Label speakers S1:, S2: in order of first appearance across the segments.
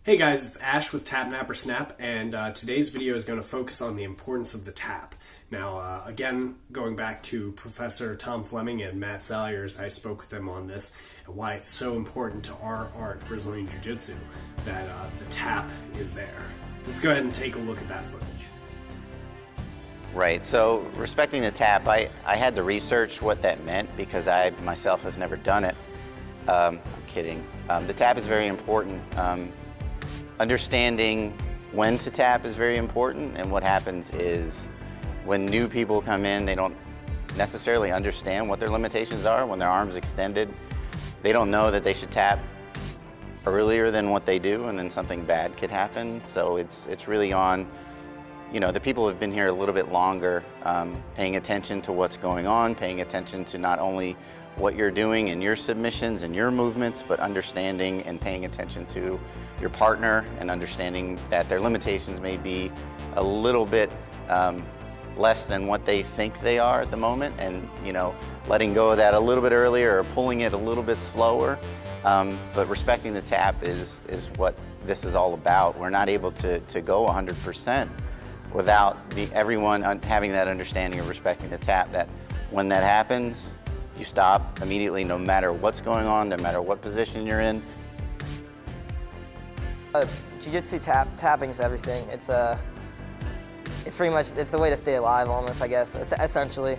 S1: Hey guys, it's Ash with Tap Napper Snap, and today's video is going to focus on the importance of the tap. Now, again, going back to Professor Tom Fleming and Matt Salyers, I spoke with them on this and why it's so important to our art, Brazilian Jiu-Jitsu, that the tap is there. Let's go ahead and take a look at that footage.
S2: Right, so respecting the tap, I had to research what that meant because I myself have never done it. I'm kidding. The tap is very important. Understanding when to tap is very important, and what happens is when new people come in, they don't necessarily understand what their limitations are. When their arm's extended, they don't know that they should tap earlier than what they do, and then something bad could happen. So it's really on, you know, the people who have been here a little bit longer, paying attention to what's going on, paying attention to not only what you're doing in your submissions and your movements, but understanding and paying attention to your partner and understanding that their limitations may be a little bit less than what they think they are at the moment, and you know, letting go of that a little bit earlier or pulling it a little bit slower. But respecting the tap is what this is all about. We're not able to go 100% without everyone having that understanding of respecting the tap, that when that happens, you stop immediately, no matter what's going on, no matter what position you're in.
S3: Jiu-Jitsu tapping is everything. It's pretty much, it's the way to stay alive almost, I guess, essentially.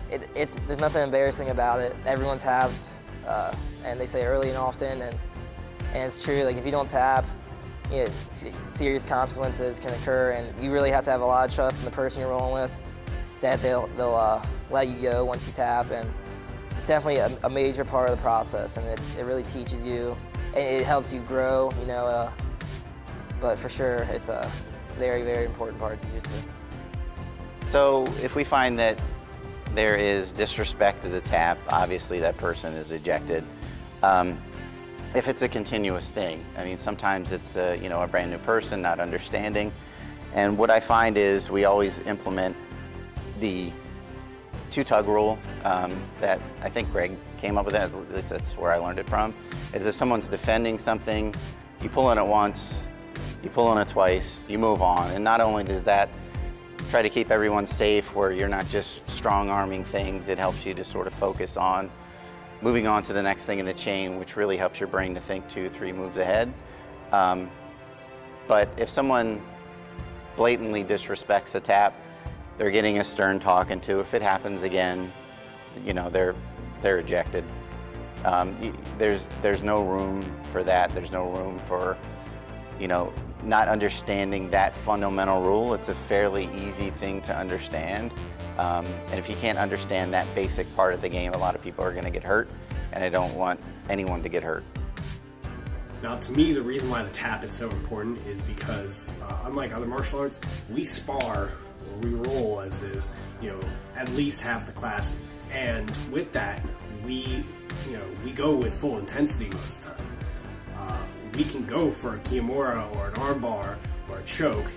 S3: There's nothing embarrassing about it. Everyone taps, and they say early and often, and it's true. Like if you don't tap, you know, serious consequences can occur, and you really have to have a lot of trust in the person you're rolling with, that they'll let you go once you tap. And it's definitely a major part of the process, and it really teaches you, and it helps you grow, you know, but for sure it's a very, very important part of Jiu-Jitsu.
S2: So if we find that there is disrespect to the tap, obviously that person is ejected. If it's a continuous thing, I mean, sometimes it's you know, a brand new person not understanding, and what I find is we always implement the two-tug rule that I think Greg came up with, at least that's where I learned it from, is if someone's defending something, you pull in it once, you pull in it twice, you move on. And not only does that try to keep everyone safe where you're not just strong-arming things, it helps you to sort of focus on moving on to the next thing in the chain, which really helps your brain to think 2-3 moves ahead. But if someone blatantly disrespects a tap, they're getting a stern talking to. If it happens again, you know, they're ejected. There's no room for that. There's no room for, you know, not understanding that fundamental rule. It's a fairly easy thing to understand. And if you can't understand that basic part of the game, a lot of people are going to get hurt, and I don't want anyone to get hurt.
S1: Now, to me, the reason why the tap is so important is because, unlike other martial arts, we spar, or we roll as it is, you know, at least half the class, and with that, we go with full intensity most of the time. We can go for a Kimura or an armbar or a choke,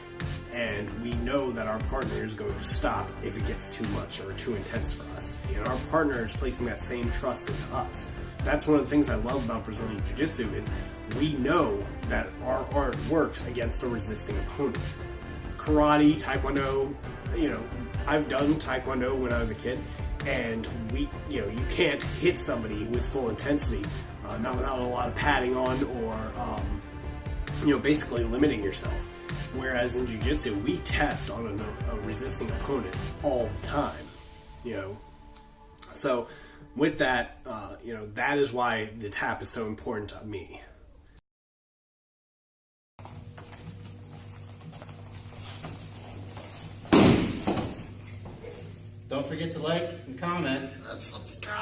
S1: and we know that our partner is going to stop if it gets too much or too intense for us. And our partner is placing that same trust into us. That's one of the things I love about Brazilian Jiu-Jitsu is we know that our art works against a resisting opponent. Karate, Taekwondo, you know, I've done Taekwondo when I was a kid, and you can't hit somebody with full intensity, not without a lot of padding on or, basically limiting yourself. Whereas in Jiu-Jitsu, we test on a resisting opponent all the time, you know. So with that, that is why the tap is so important to me.
S2: Don't forget to like and comment and subscribe.